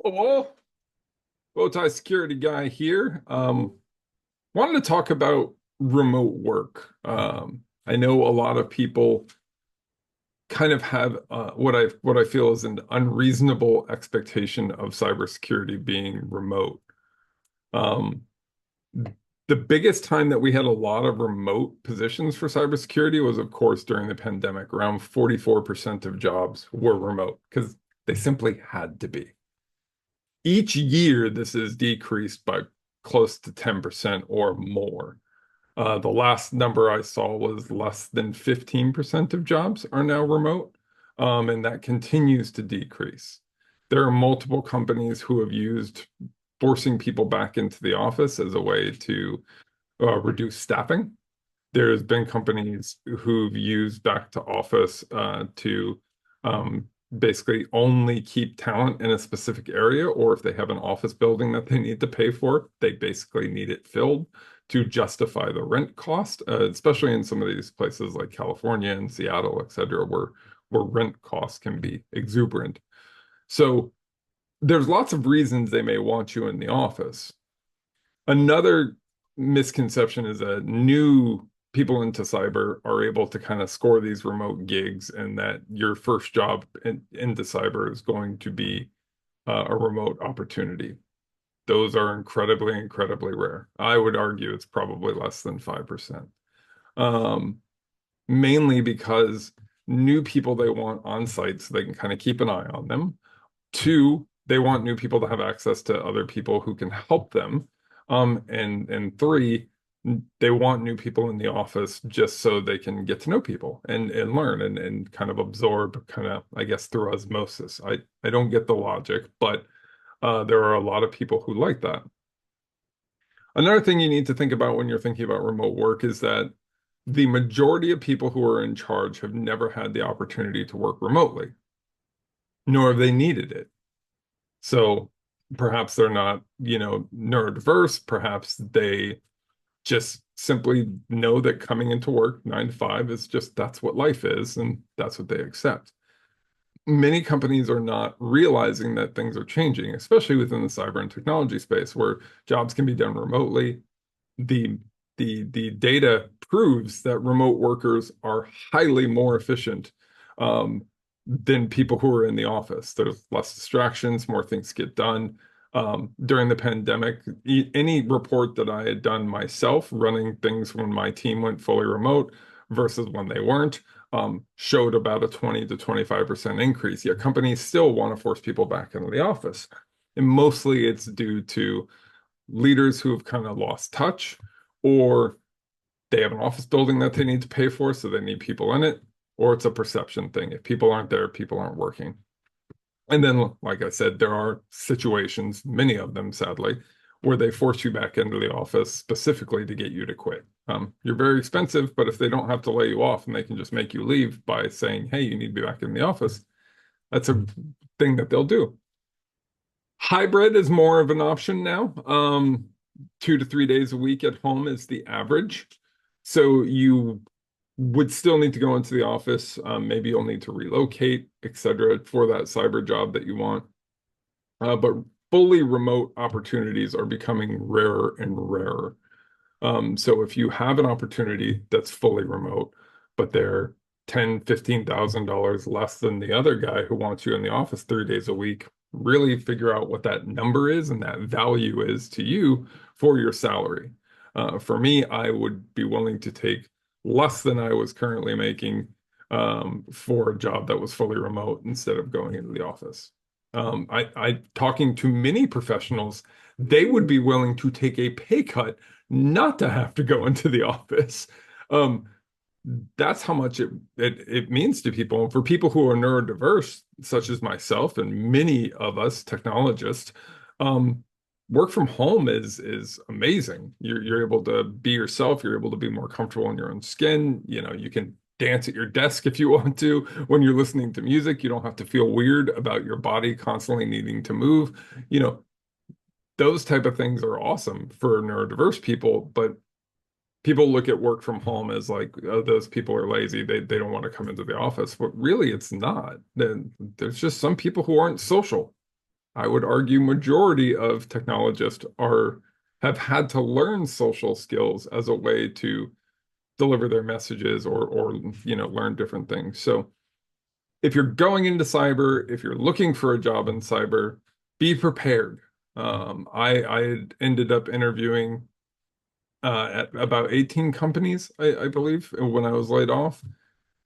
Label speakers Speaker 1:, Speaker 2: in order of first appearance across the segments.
Speaker 1: Hello, bow tie security guy here. Wanted to talk about remote work. I know a lot of people kind of have what I feel is an unreasonable expectation of cybersecurity being remote. Um, the biggest time that we had a lot of remote positions for cybersecurity was, of course, during the pandemic. Around 44% of jobs were remote because they simply had to be. Each year, this is decreased by close to 10% or more. The last number I saw was less than 15% of jobs are now remote, and that continues to decrease. There are multiple companies who have used forcing people back into the office as a way to reduce staffing. There's been companies who've used back to office to um, basically only keep talent in a specific area, or if they have an office building that they need to pay for, they basically need it filled to justify the rent cost, especially in some of these places like California and Seattle, et cetera, where rent costs can be exuberant. So there's lots of reasons they may want you in the office. Another misconception is that new people into cyber are able to kind of score these remote gigs, and that your first job into cyber is going to be a remote opportunity. Those are incredibly, incredibly rare. I would argue it's probably less than 5%. Um, Mainly because new people they want on site so they can kind of keep an eye on them. Two, they want new people to have access to other people who can help them. And three, they want new people in the office just so they can get to know people and learn and kind of absorb kind of, I guess, through osmosis. I don't get the logic, but there are a lot of people who like that. Another thing you need to think about when you're thinking about remote work is that the majority of people who are in charge have never had the opportunity to work remotely, nor have they needed it. So perhaps they're not, neurodiverse. Perhaps they just simply know that coming into work 9 to 5 is just that's what life is, and that's what they accept. Many companies are not realizing that things are changing, especially within the cyber and technology space, where jobs can be done remotely. The the data proves that remote workers are highly more efficient than people who are in the office. There's less distractions, more things get done. During the pandemic, any report that I had done myself, running things when my team went fully remote versus when they weren't, showed about a 20 to 25% increase. Yet companies still want to force people back into the office. And mostly it's due to leaders who have kind of lost touch, or they have an office building that they need to pay for, so they need people in it, or it's a perception thing. If people aren't there, people aren't working. And then, like I said, there are situations, many of them sadly, where they force you back into the office specifically to get you to quit. You're very expensive, but if they don't have to lay you off and they can just make you leave by saying, hey, you need to be back in the office, that's a thing that they'll do. Hybrid is more of an option now. 2 to 3 days a week at home is the average. So you would still need to go into the office. Maybe you'll need to relocate, etc., for that cyber job that you want. But fully remote opportunities are becoming rarer and rarer. So if you have an opportunity that's fully remote, but they're 10, $15,000 less than the other guy who wants you in the office 3 days a week, really figure out what that number is and that value is to you for your salary. For me, I would be willing to take less than I was currently making for a job that was fully remote instead of going into the office. Talking to many professionals, they would be willing to take a pay cut not to have to go into the office. Um, that's how much it means to people. And for people who are neurodiverse, such as myself and many of us technologists, um, work from home is amazing. You're able to be yourself. You're able to be more comfortable in your own skin. You can dance at your desk if you want to. When you're listening to music, you don't have to feel weird about your body constantly needing to move. You know, those type of things are awesome for neurodiverse people, but people look at work from home as like, oh, those people are lazy. They don't want to come into the office. But really, it's not. Then there's just some people who aren't social. I would argue majority of technologists are have had to learn social skills as a way to deliver their messages or learn different things. So if you're going into cyber, if you're looking for a job in cyber, be prepared. I ended up interviewing at about 18 companies, I believe, when I was laid off,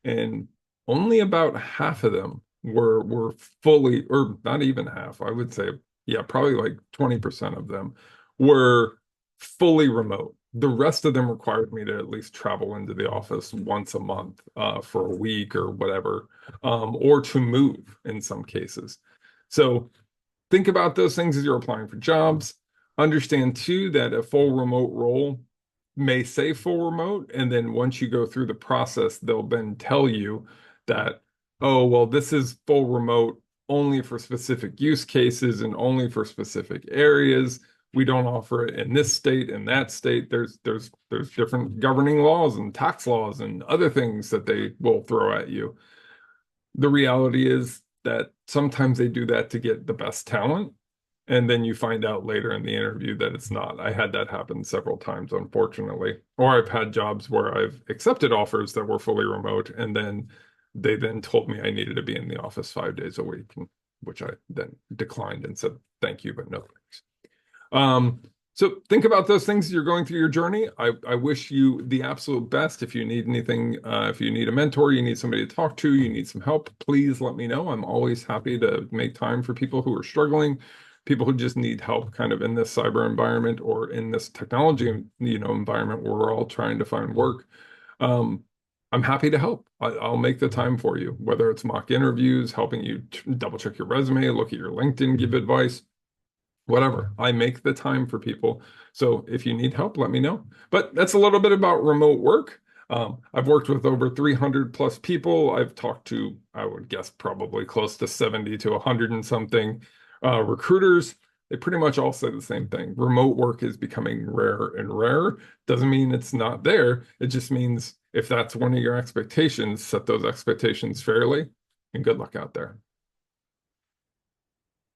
Speaker 1: and only about half of them were fully, or not even half, I would say, yeah, probably like 20% of them were fully remote. The rest of them required me to at least travel into the office once a month for a week or whatever, or to move in some cases. So think about those things as you're applying for jobs. Understand too that a full remote role may say full remote, and then once you go through the process, they'll then tell you that, oh, well, this is full remote only for specific use cases and only for specific areas. We don't offer it in this state and that state. There's different governing laws and tax laws and other things that they will throw at you. The reality is that sometimes they do that to get the best talent, and then you find out later in the interview that it's not. I had that happen several times, unfortunately. Or I've had jobs where I've accepted offers that were fully remote, and then they then told me I needed to be in the office 5 days a week, which I then declined and said, thank you, but no thanks. Um, so think about those things as you're going through your journey. I wish you the absolute best. If you need anything, if you need a mentor, you need somebody to talk to, you need some help, please let me know. I'm always happy to make time for people who are struggling, people who just need help kind of in this cyber environment or in this technology, environment where we're all trying to find work. Um, I'm happy to help. I'll make the time for you, whether it's mock interviews, helping you double check your resume, look at your LinkedIn, give advice, whatever. I make the time for people. So if you need help, let me know. But that's a little bit about remote work. I've worked with over 300 plus people. I've talked to, I would guess, probably close to 70 to 100 and something recruiters. They pretty much all say the same thing. Remote work is becoming rarer and rarer. Doesn't mean it's not there. It just means if that's one of your expectations, set those expectations fairly, and good luck out there.